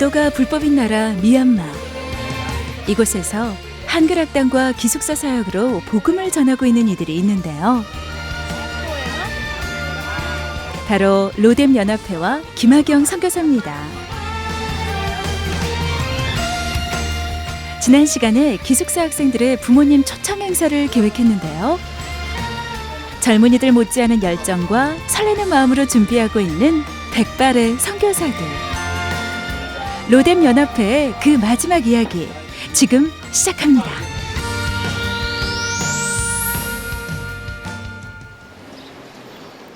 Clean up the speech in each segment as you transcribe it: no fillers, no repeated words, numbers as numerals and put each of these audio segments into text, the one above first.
인도가 불법인 나라 미얀마. 이곳에서 한글 학당과 기숙사 사역으로 복음을 전하고 있는 이들이 있는데요. 바로 로뎀 연합회와 김하경 선교사입니다. 지난 시간에 기숙사 학생들의 부모님 초청 행사를 계획했는데요. 젊은이들 못지않은 열정과 설레는 마음으로 준비하고 있는 백발의 선교사들. 로뎀 연합회의 그 마지막 이야기 지금 시작합니다.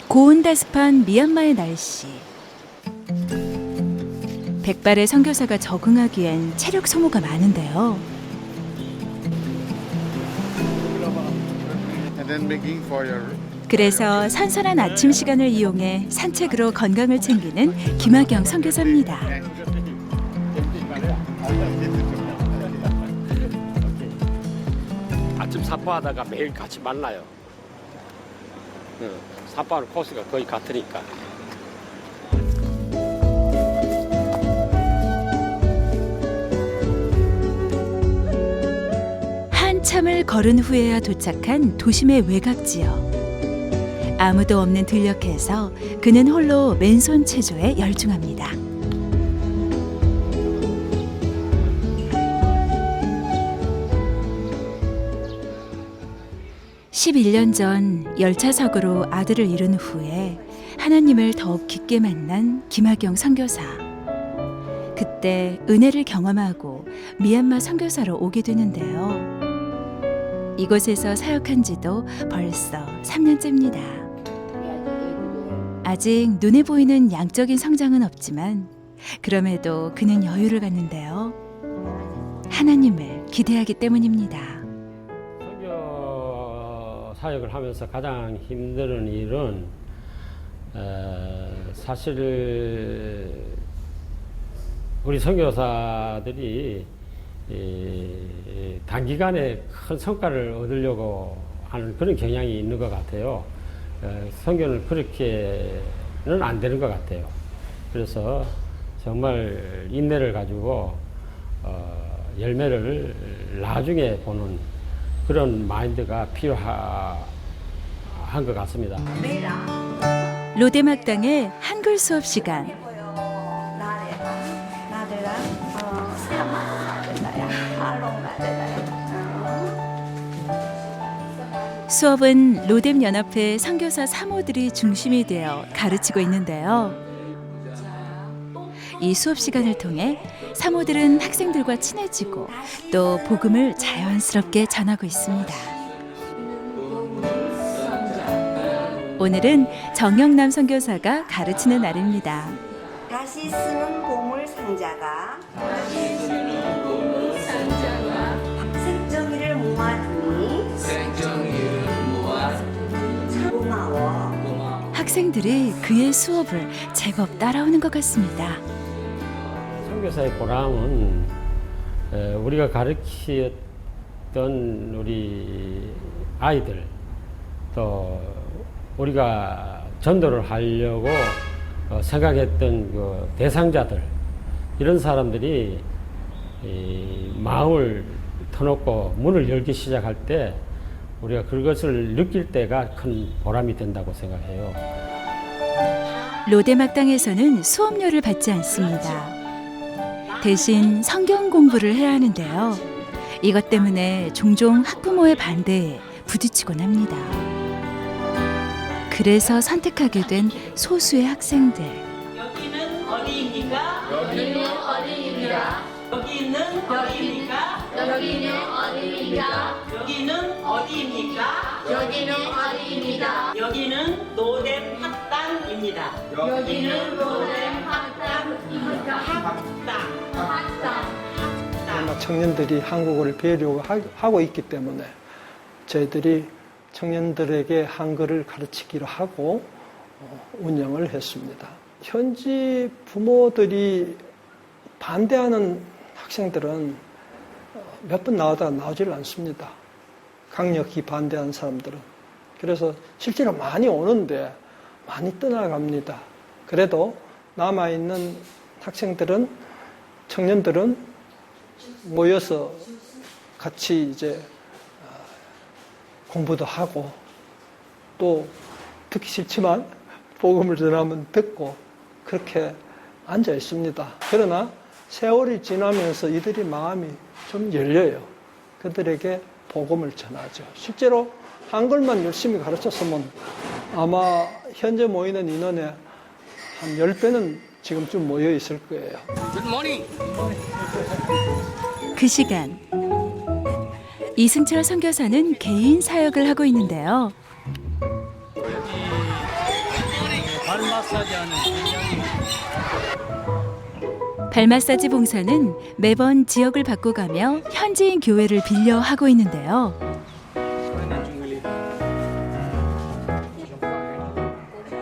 고온다습한 미얀마의 날씨. 백발의 선교사가 적응하기엔 체력 소모가 많은데요. 그래서 선선한 아침 시간을 이용해 산책으로 건강을 챙기는 김하경 선교사입니다. 아침 사파하다가 매일 같이 만나요. 사파하는 코스가 거의 같으니까. 한참을 걸은 후에야 도착한 도심의 외곽지역. 아무도 없는 들녘에서 그는 홀로 맨손 체조에 열중합니다. (11년) 전 열차 사고로 아들을 잃은 후에 하나님을 더욱 깊게 만난 김하경 선교사. 그때 은혜를 경험하고 미얀마 선교사로 오게 되는데요. 이곳에서 사역한 지도 벌써 3년째입니다. 아직 눈에 보이는 양적인 성장은 없지만 그럼에도 그는 여유를 갖는데요. 하나님을 기대하기 때문입니다. 선교 사역을 하면서 가장 힘든 일은 사실 우리 선교사들이 단기간에 큰 성과를 얻으려고 하는 그런 경향이 있는 것 같아요. 선교는 그렇게는 안 되는 것 같아요. 그래서 정말 인내를 가지고 열매를 나중에 보는 그런 마인드가 필요한 것 같습니다. 로뎀 학당의 한글 수업 시간. 수업은 로뎀 연합회 선교사 사모들이 중심이 되어 가르치고 있는데요. 이 수업 시간을 통해 사모들은 학생들과 친해지고 또 복음을 자연스럽게 전하고 있습니다. 오늘은 정영남 선교사가 가르치는 날입니다. 다시 쓰는 보물 상자가 색종이를 모아두니 고마워. 학생들이 그의 수업을 제법 따라오는 것 같습니다. 선교사의 보람은 우리가 가르치던 우리 아이들 또 우리가 전도를 하려고 생각했던 그 대상자들 이런 사람들이 마음을 터놓고 문을 열기 시작할 때 우리가 그것을 느낄 때가 큰 보람이 된다고 생각해요. 로뎀 학당에서는 수업료를 받지 않습니다. 대신 성경 공부를 해야 하는데요. 이것 때문에 종종 학부모의 반대에 부딪히곤 합니다. 그래서 선택하게 된 소수의 학생들. 여기는 어디입니까? 여기는 어디입니다. 여기는 어디입니까? 여기는 어디입니까? 여기는 어디입니까? 여기는 어디입니다. 여기는 로뎀 학당입니다. 여기는 로뎀 학당입니다. 학당. 청년들이 한국어를 배우려고 하고 있기 때문에 저희들이 청년들에게 한글을 가르치기로 하고 운영을 했습니다. 현지 부모들이 반대하는 학생들은 몇 번 나오다가 나오질 않습니다. 강력히 반대하는 사람들은. 그래서 실제로 많이 오는데 많이 떠나갑니다. 그래도 남아있는 학생들은 청년들은 모여서 같이 이제 공부도 하고 또 듣기 싫지만 복음을 전하면 듣고 그렇게 앉아 있습니다. 그러나 세월이 지나면서 이들이 마음이 좀 열려요. 그들에게 복음을 전하죠. 실제로 한글만 열심히 가르쳤으면 아마 현재 모이는 인원의 한 10배는 지금쯤 모여 있을 거예요. 그 시간 이승철 선교사는 개인 사역을 하고 있는데요. 발 마사지하는 발 마사지 봉사는 매번 지역을 바꿔가며 현지인 교회를 빌려 하고 있는데요.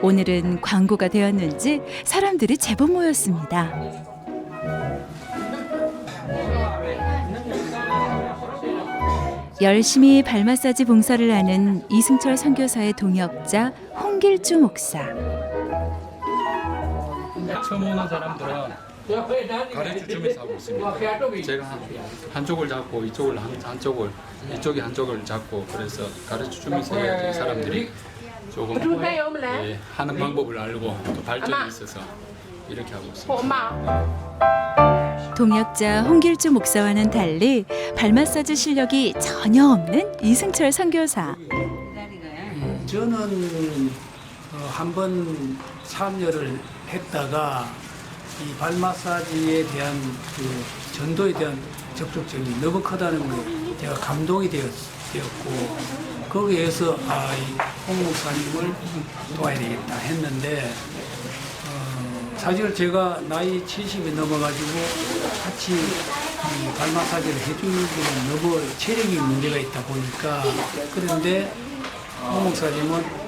오늘은 광고가 되었는지 사람들이 제법 모였습니다. 열심히 발 마사지 봉사를 하는 이승철 선교사의 동역자 홍길주 목사. 처음 오는 사람들은 가르쳐 주면서 하고 있습니다. 제가 한쪽을 잡고 이쪽을 한쪽을 이쪽이 한쪽을 잡고 그래서 가르쳐 주면서 해야지 사람들이 조금 하는 방법을 알고 또 발전이 있어서 이렇게 하고 있습니다. 동역자 홍길주 목사와는 달리 발 마사지 실력이 전혀 없는 이승철 선교사. 저는 한번 참여를 했다가 이 발 마사지에 대한 그 전도에 대한 적극성이 너무 크다는 거 제가 감동이 되었고 거기에서 이 홍 목사님을 도와야 되겠다 했는데 사실 제가 나이 70이 넘어가지고 같이 이 발 마사지를 해주는 게 너무 체력이 문제가 있다 보니까 그런데 홍 목사님은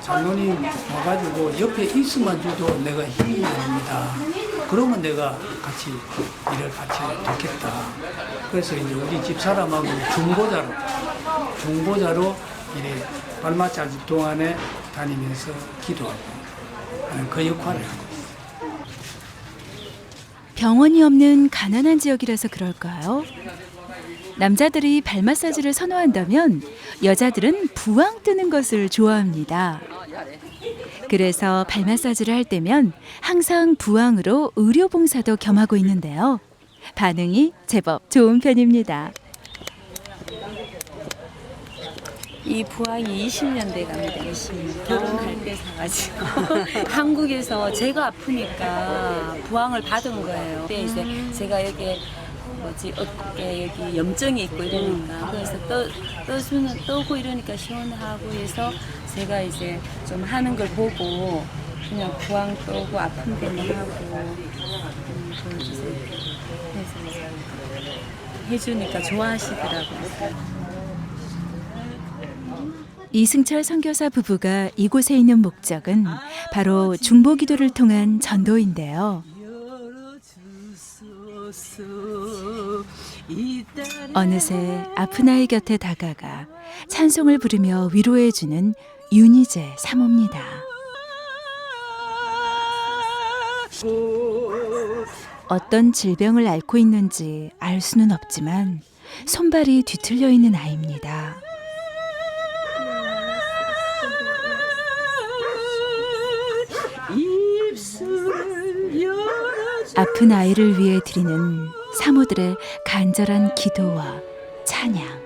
장로님 와가지고 옆에 있으면 줘도 내가 힘이 납니다. 그러면 내가 같이 일을 같이 돕겠다. 그래서 이제 우리 집 사람하고 중보자로 이래 발 마사지 동안에 다니면서 기도하고 그 역할을 하고 있어요. 병원이 없는 가난한 지역이라서 그럴까요? 남자들이 발 마사지를 선호한다면 여자들은 부항 뜨는 것을 좋아합니다. 그래서 발 마사지를 할 때면 항상 부항으로 의료 봉사도 겸하고 있는데요. 반응이 제법 좋은 편입니다. 이 부항이 20년 돼 갑니다. 20년. 결혼할 때 사가지고 한국에서 제가 아프니까 부항을 받은 거예요. 그때 이제 제가 여기 어깨 여기 염증이 있고 이러니까 그래서 떠고 이러니까 시원하고 해서 제가 이제 좀 하는 걸 보고 그냥 부항 떠고 아픈 데만 하고 보여주세요. 그래서 해주니까 좋아하시더라고요. 이승철 선교사 부부가 이곳에 있는 목적은 바로 중보기도를 통한 전도인데요. 어느새 아픈 아이 곁에 다가가 찬송을 부르며 위로해주는 윤희재 사모입니다. 어떤 질병을 앓고 있는지 알 수는 없지만 손발이 뒤틀려 있는 아이입니다. 아픈 아이를 위해 드리는 사모들의 간절한 기도와 찬양.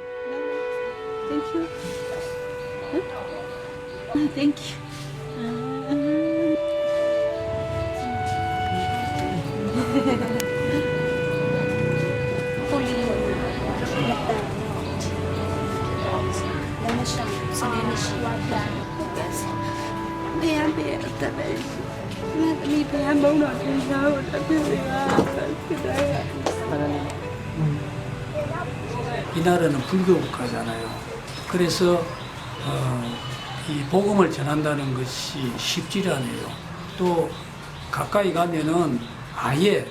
Thank 이 나라는 불교 국가잖아요. 그래서 이 복음을 전한다는 것이 쉽지 않아요. 또 가까이 가면은 아예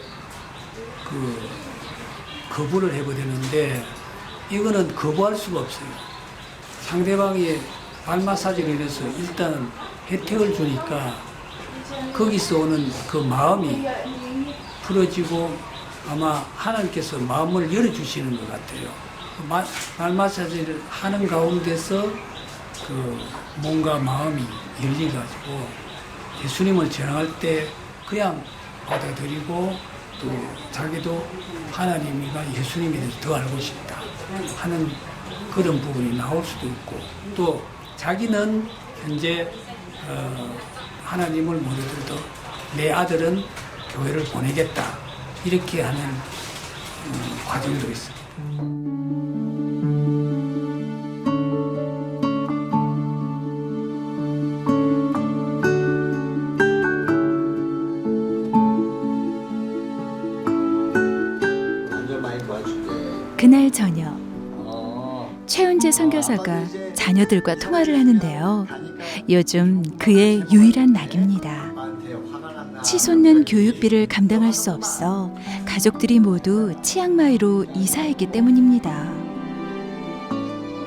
거부를 해버리는데 이거는 거부할 수가 없어요. 상대방이 발 마사지를 해서 일단 혜택을 주니까 거기서 오는 그 마음이 풀어지고 아마 하나님께서 마음을 열어주시는 것 같아요. 발 마사지를 하는 가운데서 그 몸과 마음이 열려가지고 예수님을 전할 때 그냥 받아들이고 또 자기도 하나님이가 예수님에 대해서 더 알고 싶다 하는 그런 부분이 나올 수도 있고 또 자기는 현재 하나님을 모르더라도 내 아들은 교회를 보내겠다 이렇게 하는 과정도 있어요. 그날 저녁 최은재 선교사가 자녀들과 통화를 하는데요. 요즘 그의 유일한 낙입니다. 치솟는 교육비를 감당할 수 없어 가족들이 모두 치앙마이로 이사했기 때문입니다.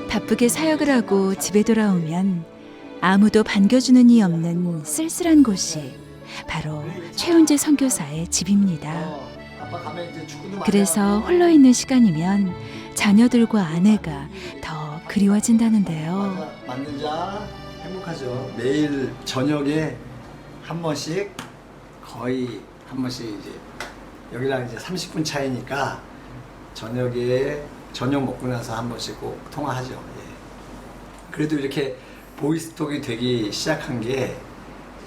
바쁘게 사역을 하고 집에 돌아오면 아무도 반겨주는 이 없는 쓸쓸한 곳이 바로 최은재 선교사의 집입니다. 그래서 홀로 있는 시간이면 자녀들과 아내가 더 그리워진다는데요. 만든 자 행복하죠. 매일 저녁에 한 번씩 거의 한 번씩 이제 여기랑 이제 30분 차이니까 저녁에 저녁 먹고 나서 한 번씩 꼭 통화하죠. 예. 그래도 이렇게 보이스톡이 되기 시작한 게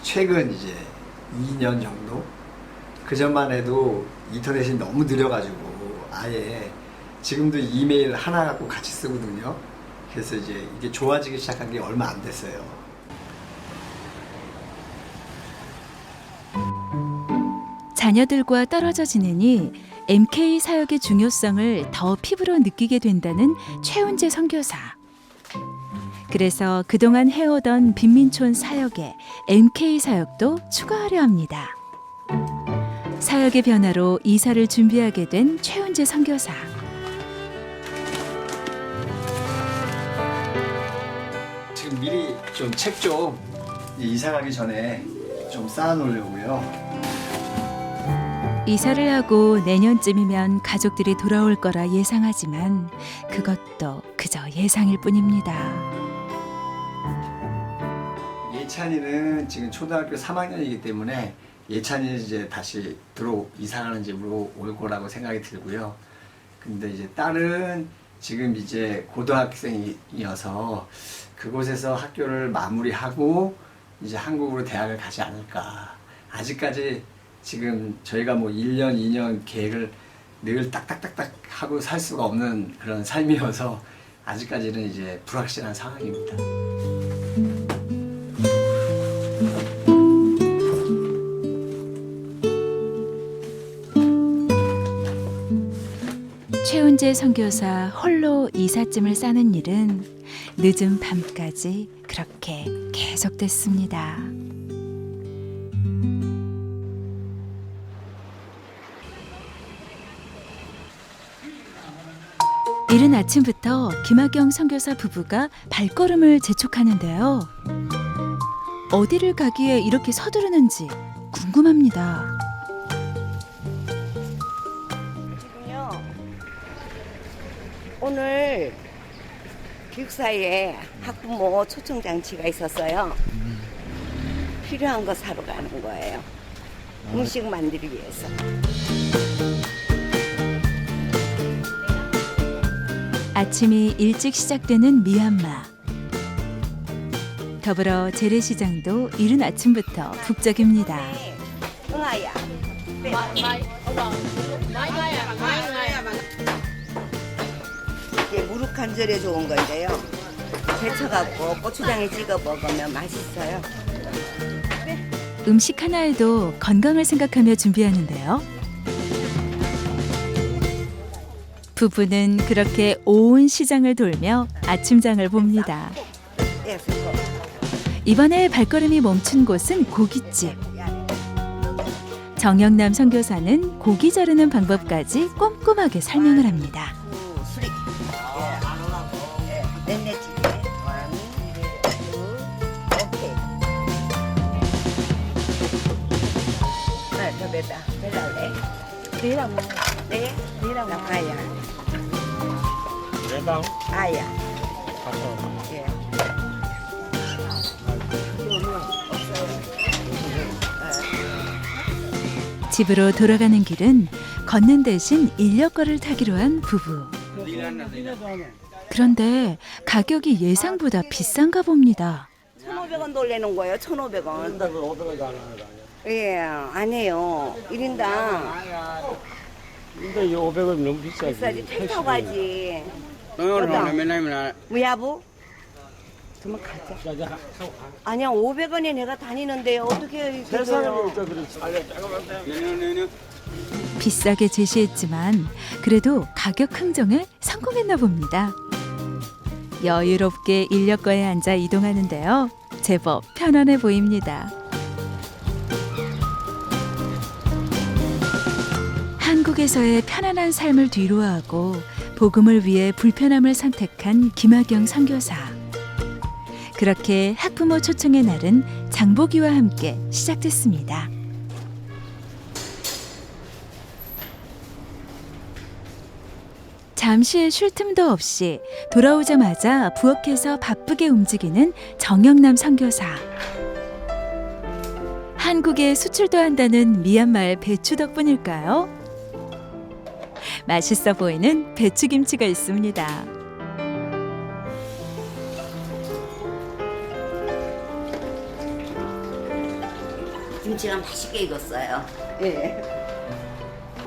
최근 이제 2년 정도. 그 전만 해도 인터넷이 너무 느려가지고 아예 지금도 이메일 하나 갖고 같이 쓰거든요. 그래서 이제 이게 좋아지기 시작한 게 얼마 안 됐어요. 자녀들과 떨어져 지내니 MK 사역의 중요성을 더 피부로 느끼게 된다는 최은재 선교사. 그래서 그동안 해오던 빈민촌 사역에 MK 사역도 추가하려 합니다. 사역의 변화로 이사를 준비하게 된 최은재 선교사. 지금 미리 좀 책 좀 이사 가기 전에 좀 쌓아 놓으려고요. 이사를 하고 내년쯤이면 가족들이 돌아올 거라 예상하지만 그것도 그저 예상일 뿐입니다. 예찬이는 지금 초등학교 3학년이기 때문에 예찬이는 이제 다시 이사가는 집으로 올 거라고 생각이 들고요. 근데 이제 딸은 지금 이제 고등학생이어서 그곳에서 학교를 마무리하고 이제 한국으로 대학을 가지 않을까. 아직까지 지금 저희가 뭐 1년, 2년 계획을 늘 딱딱딱딱 하고 살 수가 없는 그런 삶이어서 아직까지는 이제 불확실한 상황입니다. 최은재 선교사 홀로 이삿짐을 싸는 일은 늦은 밤까지 그렇게 계속됐습니다. 이른 아침부터 김학경 선교사 부부가 발걸음을 재촉하는데요. 어디를 가기에 이렇게 서두르는지 궁금합니다. 오늘 기숙사에 학부모 초청장치가 있었어요. 필요한 거 사러 가는 거예요. 음식 만들기 위해서. 아침이 일찍 시작되는 미얀마. 더불어 재래시장도 이른 아침부터 북적입니다. 응아야. 이게 무릎 관절에 좋은 건데요. 데쳐갖고 고추장에 찍어 먹으면 맛있어요. 음식 하나에도 건강을 생각하며 준비하는데요. 부부는 그렇게 온 시장을 돌며 아침장을 봅니다. 이번에 발걸음이 멈춘 곳은 고깃집. 정영남 선교사는 고기 자르는 방법까지 꼼꼼하게 설명을 합니다. 더 배달래? 네, 나가야. 매당 아야. 가서 예. 집으로 돌아가는 길은 걷는 대신 인력거를 타기로 한 부부. 그런데 가격이 예상보다 비싼가 봅니다. 1,500원 돌리는 거예요. 1,500원. 500원도 안 하는 거 아니야? 예, 아니에요. 1인당 근데 이 500원 너무 비싸지. 비싸지. 택 타고 가지. 맨날 무야부? 정말 가자. 아니야, 500원에 내가 다니는데요. 어떻게 세상에 그래요? 비싸게 제시했지만 그래도 가격 흥정에 성공했나 봅니다. 여유롭게 인력거에 앉아 이동하는데요. 제법 편안해 보입니다. 한국에서의 편안한 삶을 뒤로하고 복음을 위해 불편함을 선택한 김학영 선교사. 그렇게 학부모 초청의 날은 장보기와 함께 시작됐습니다. 잠시의 쉴 틈도 없이 돌아오자마자 부엌에서 바쁘게 움직이는 정영남 선교사. 한국에 수출도 한다는 미얀마의 배추 덕분일까요? 맛있어 보이는 배추김치가 있습니다. 김치가 맛있게 익었어요. 예.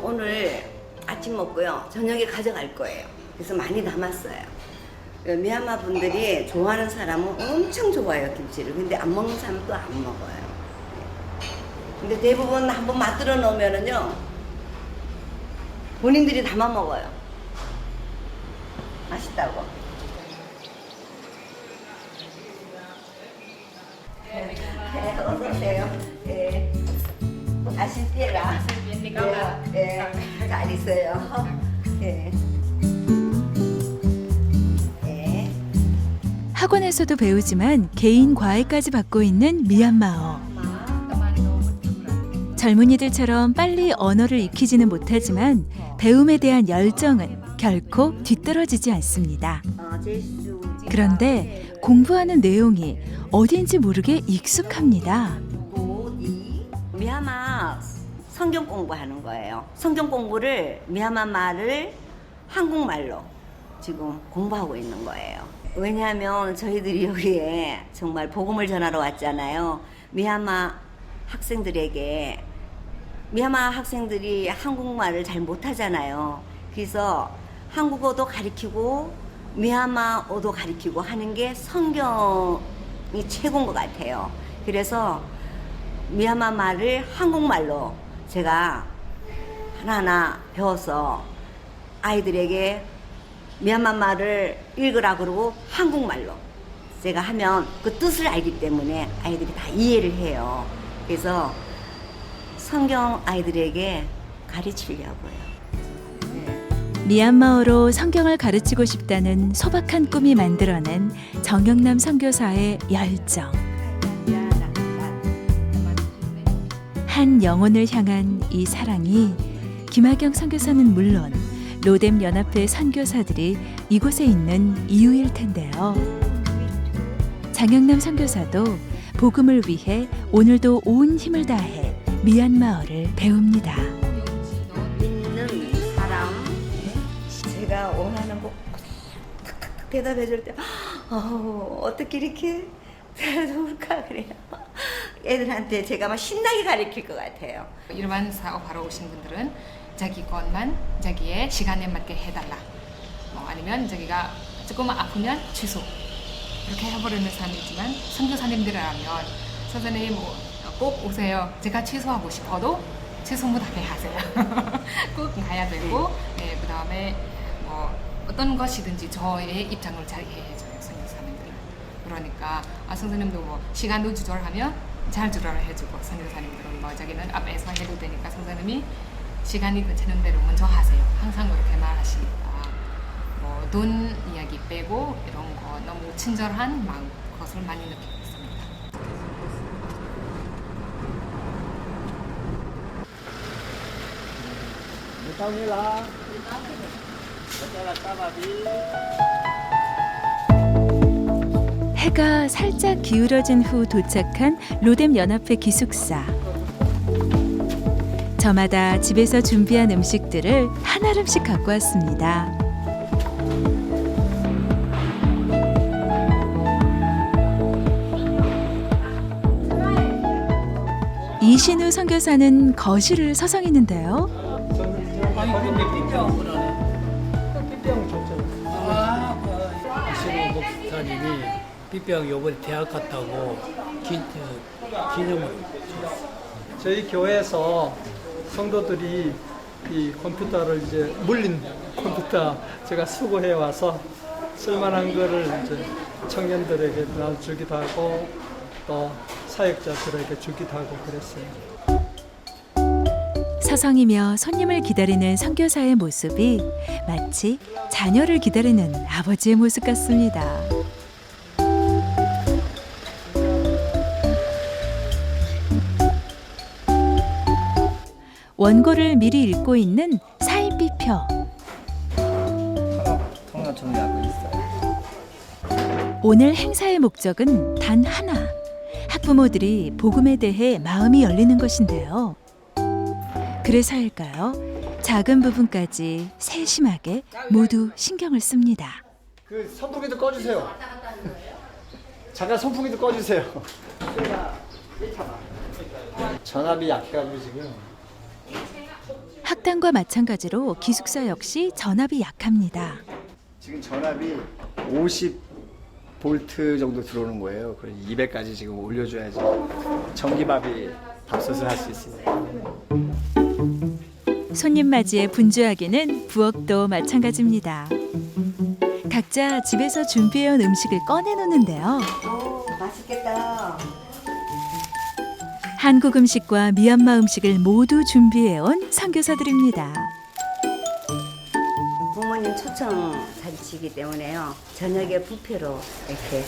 오늘 아침 먹고요. 저녁에 가져갈 거예요. 그래서 많이 남았어요. 미얀마 분들이 좋아하는 사람은 엄청 좋아해요, 김치를. 근데 안 먹는 사람은 또 안 먹어요. 근데 대부분 한번 맛들어 놓으면은요, 본인들이 담아 먹어요. 맛있다고. 네, 어서 오세요. 예. 아시티라. 예, 잘 있어요. 예. 예. 학원에서도 배우지만 개인 과외까지 받고 있는 미얀마어. 젊은이들처럼 빨리 언어를 익히지는 못하지만 배움에 대한 열정은 결코 뒤떨어지지 않습니다. 그런데 공부하는 내용이 어딘지 모르게 익숙합니다. 미얀마 성경 공부하는 거예요. 성경 공부를 미얀마 말을 한국말로 지금 공부하고 있는 거예요. 왜냐하면 저희들이 여기에 정말 복음을 전하러 왔잖아요. 미얀마 학생들이 한국말을 잘 못하잖아요. 그래서 한국어도 가르치고 미얀마어도 가르치고 하는 게 성경이 최고인 것 같아요. 그래서 미얀마 말을 한국말로 제가 하나하나 배워서 아이들에게 미얀마 말을 읽으라 그러고 한국말로 제가 하면 그 뜻을 알기 때문에 아이들이 다 이해를 해요. 그래서 성경 아이들에게 가르치려고요. 미얀마어로 성경을 가르치고 싶다는 소박한 꿈이 만들어낸 정영남 선교사의 열정. 한 영혼을 향한 이 사랑이 김학영 선교사는 물론 로뎀 연합회 선교사들이 이곳에 있는 이유일 텐데요. 장영남 선교사도 복음을 위해 오늘도 온 힘을 다해 미얀마어를 배웁니다. 믿는 사람, 제가 원하는 거 탁탁탁 대답해 줄 때 어떻게 이렇게 좋을까 그래요. 애들한테 제가 막 신나게 가르칠 것 같아요. 일반 사업하러 오신 분들은 자기 것만 자기의 시간에 맞게 해달라. 아니면 자기가 조금 아프면 취소. 이렇게 해버리는 사람이 있지만 선교사님들이라면 선생님 꼭 오세요. 제가 취소하고 싶어도 취소 못하게 하세요. 꼭 가야 되고 그 다음에 어떤 것이든지 저의 입장을 잘 이해해줘요. 선교사님들은. 그러니까 선생님도 시간도 조절하면 잘 조절을 해주고 선교사님들은 자기는 앞에서 해도 되니까 선생님이 시간이 괜찮은 대로 먼저 하세요. 항상 그렇게 말하시니까 돈 이야기 빼고 이런 거 너무 친절한 마음 것을 많이 느끼고 있습니다. 해가 살짝 기울어진 후 도착한 로뎀 연합회 기숙사. 저마다 집에서 준비한 음식들을 한 알음씩 갖고 왔습니다. 이신우 선교사는 거실을 서성이는데요. 이신우 목사님이 삐병 요번에 대학 갔다고 기념을 줬어요. 저희 교회에서 성도들이 이 컴퓨터를 이제 물린 컴퓨터 제가 수거해 와서 쓸만한 거를 이제 청년들에게 나눠주기도 하고 또 사역자들에게 주기도 하고 그랬어요. 서성이며 손님을 기다리는 선교사의 모습이 마치 자녀를 기다리는 아버지의 모습 같습니다. 원고를 미리 읽고 있는 사인비표. 통역 정리하고 있어요. 오늘 행사의 목적은 단 하나. 학부모들이 복음에 대해 마음이 열리는 것인데요. 그래서일까요? 작은 부분까지 세심하게 모두 신경을 씁니다. 그 선풍기도 꺼주세요. 잠깐 선풍기도 꺼주세요. 전압이 약해가지고 지금. 학당과 마찬가지로 기숙사 역시 전압이 약합니다. 지금 전압이 50V 정도 들어오는 거예요. 그래서 200까지 지금 올려줘야지 전기밥이 밥솥을 할 수 있습니다. 손님 맞이에 분주하게는 부엌도 마찬가지입니다. 각자 집에서 준비해온 음식을 꺼내놓는데요. 오, 맛있겠다. 한국 음식과 미얀마 음식을 모두 준비해온 선교사들입니다. 부모님 초청 잔치이기 때문에요. 저녁에 뷔페로 이렇게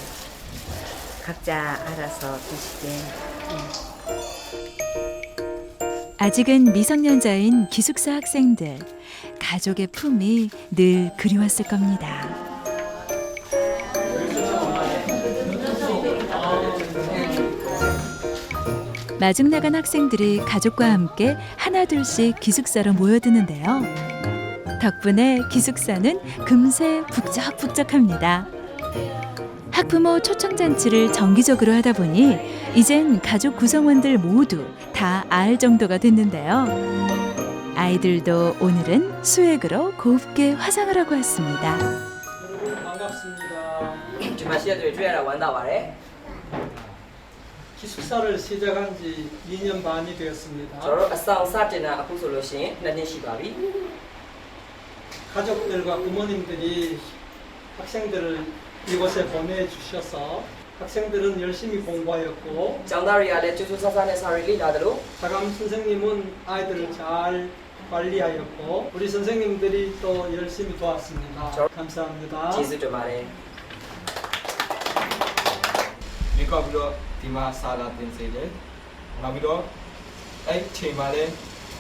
각자 알아서 드시게. 아직은 미성년자인 기숙사 학생들, 가족의 품이 늘 그리웠을 겁니다. 마중 나간 학생들이 가족과 함께 하나둘씩 기숙사로 모여드는데요. 덕분에 기숙사는 금세 북적북적합니다. 학부모 초청잔치를 정기적으로 하다 보니 이젠 가족 구성원들 모두 다 알 정도가 됐는데요. 아이들도 오늘은 수액으로 곱게 화장을 하고 왔습니다. 여러분 반갑습니다. 주말시에도 완다 말해. 기숙사를 시작한 지 2년 반이 되었습니다. 저로 아싸운 사제나 아프솔로신 나니시바비. 가족들과 부모님들이 학생들을 이곳에 보내주셔서 학생들은 열심히 공부하였고 장다리 아래 주수사산의 사리리 나들로 사감 선생님은 아이들을 잘 관리하였고 우리 선생님들이 또 열심히 도왔습니다. 감사합니다. 지수 좀 말해. 미국으로 디마 사다 된세대 나비로 에이 체마레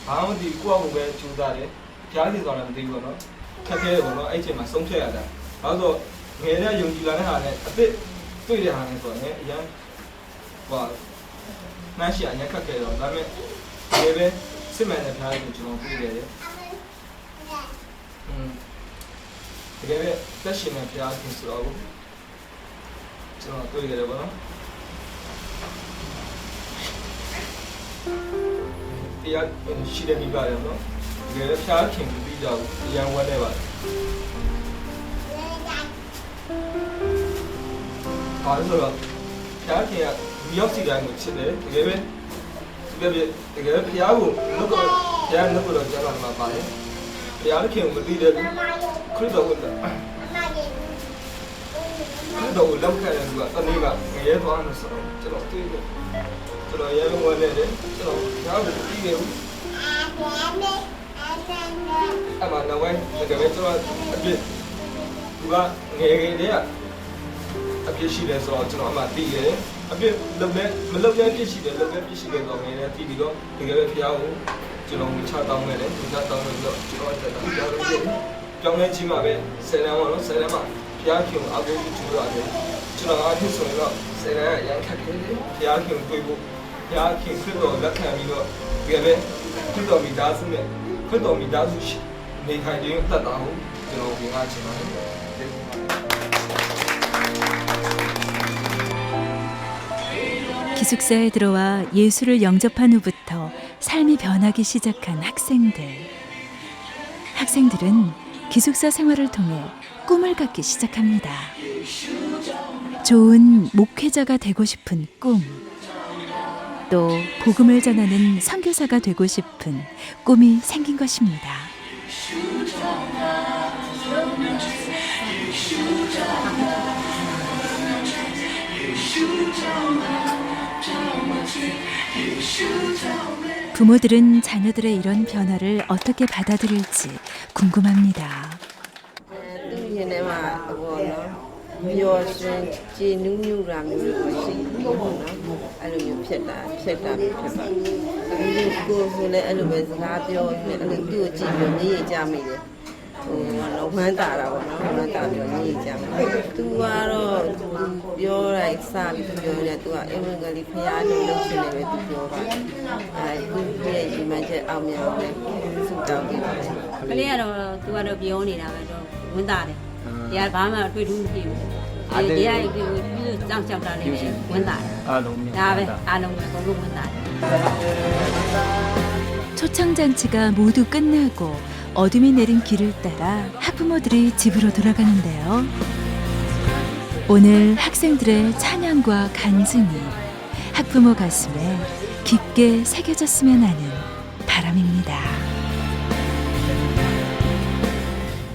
아무디 꾸하고베 주다레 피아디 사람 되고는 카케고는 에이 체마 송퇴하다 아도 내가 용기라는 안에 앞에တွေ့တဲ့ဟာနဲ့ဆိုရင်အရင်ဟိုနှမ်းရှိအရင်ခက်ခဲ့တော့ဒါပေမဲ့ဒီပဲစစ်မှန်တဲ့ဖျားကိုကျွန်တော်တွေ့ခဲ့တယ်တကယ်ပဲတက်ရှင်တဲ့ဖျားကိုဆိုတော့ကျွန်တော်တွေ့ခဲ့တယ်ပေါ့နော်တရားရှိတဲ့မိဘတွေနော်တကယ်ဖျားခင်ပြီးတော့အရင်ဝတ်နေပါတယ်ဘာလို့ဆိုတော့ဖျားခင်ကမြောက်စီတိုင်းကိုချစ်တယ်တကယ်ပဲဖျားကိုလောက်တော့ဖျားလောက်တော့ကြားလာမှာပါတယ်ဖျားခင်ကိုမသိတဲ့ခရစ်တော်ကခရစ်တော်ကိုလောက်ခဲ့တဲ့သူကတနေ့ကငရဲသွားနေဆိုတော့ကျွန်တော်တွေ့တယ်ကျွန်တော်ရဲဝင်နေတယ်ကျွန်တော်ဖျားကိုသိနေဘူးအမှန်တော့တကယ်ပဲကျွန်တော်အပြစ်သူကငယ်ငယ်လေးကအပြစ်ရှိတယ်ဆိုတော့ကျွန်တော်အမှသိတယ်အပြစ်လုပ်လဲမလုပ်လဲပြစ်ရှိတယ်လုပ်လဲပြစ်ရှိတယ်ဆိုတော့ငယ်လေးသိပြီးတော့တကယ်ပဲဖျားကို ကျွန်တော်ချတောင်းခဲ့တယ်သူကတောင်းလို့ကျွန်တော်တက်တာပြောလို့ရှိရင်ကြောင်းနေချင်းမှာပဲဆယ်တန်းပေါ့နော်ဆယ်တန်းမှာဖျားခင်အကူကျူရတယ်ကျွန်တော်အားဖြင့်ဆိုရင်တော့ဆယ်တန်းရန်ခက်တယ်ဖျားခင်တွေ့ဖို့ဖျားခင်ခရစ်တော်လက်ခံပြီးတော့ဒီပဲခရစ်တော်မိသားစုနဲ့ခရစ်တော်မိသားစုနေထိုင်ခြင်းတတ်တာကိုကျွန်တော်ပြင်အားချင်ပါတယ် 기숙사에 들어와 예수를 영접한 후부터 삶이 변하기 시작한 학생들. 학생들은 기숙사 생활을 통해 꿈을 갖기 시작합니다. 좋은 목회자가 되고 싶은 꿈. 또 복음을 전하는 선교사가 되고 싶은 꿈이 생긴 것입니다. 부모들은 자녀들의 이런 변화를 어떻게 받아들일지 궁금합니다. 초청잔치가 모두 끝나고 어둠이 내린 길을 따라 학부모들이 집으로 돌아가는데요. 오늘 학생들의 찬양과 간증이 학부모 가슴에 깊게 새겨졌으면 하는 바람입니다.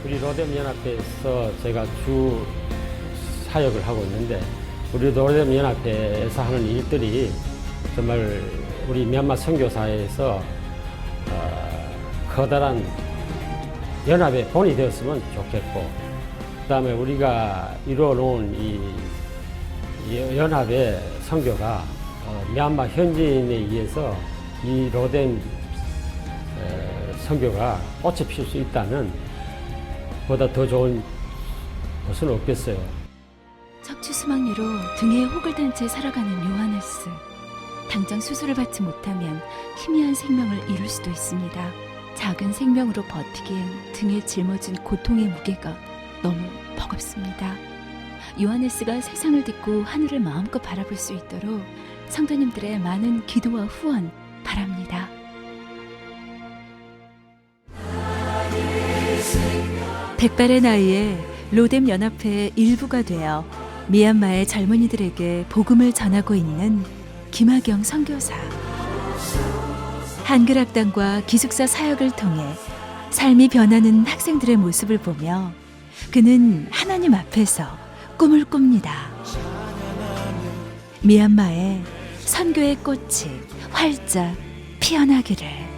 우리 로뎀 연합회에서 제가 주 사역을 하고 있는데 우리 로뎀 연합회에서 하는 일들이 정말 우리 미얀마 선교사회에서 커다란 연합의 본이 되었으면 좋겠고, 그 다음에 우리가 이루어놓은 이 연합의 선교가 미얀마 현지인에 의해서 이 로뎀 선교가 꽃이 필 수 있다면 보다 더 좋은 것은 없겠어요. 척추수막류로 등에 혹을 단 채 살아가는 요하네스. 당장 수술을 받지 못하면 희미한 생명을 잃을 수도 있습니다. 작은 생명으로 버티기엔 등에 짊어진 고통의 무게가 너무 버겁습니다. 요하네스가 세상을 딛고 하늘을 마음껏 바라볼 수 있도록 성도님들의 많은 기도와 후원 바랍니다. 백발의 나이에 로뎀 연합회의 일부가 되어 미얀마의 젊은이들에게 복음을 전하고 있는 김하경 선교사. 한글학당과 기숙사 사역을 통해 삶이 변하는 학생들의 모습을 보며 그는 하나님 앞에서 꿈을 꿉니다. 미얀마에 선교의 꽃이 활짝 피어나기를.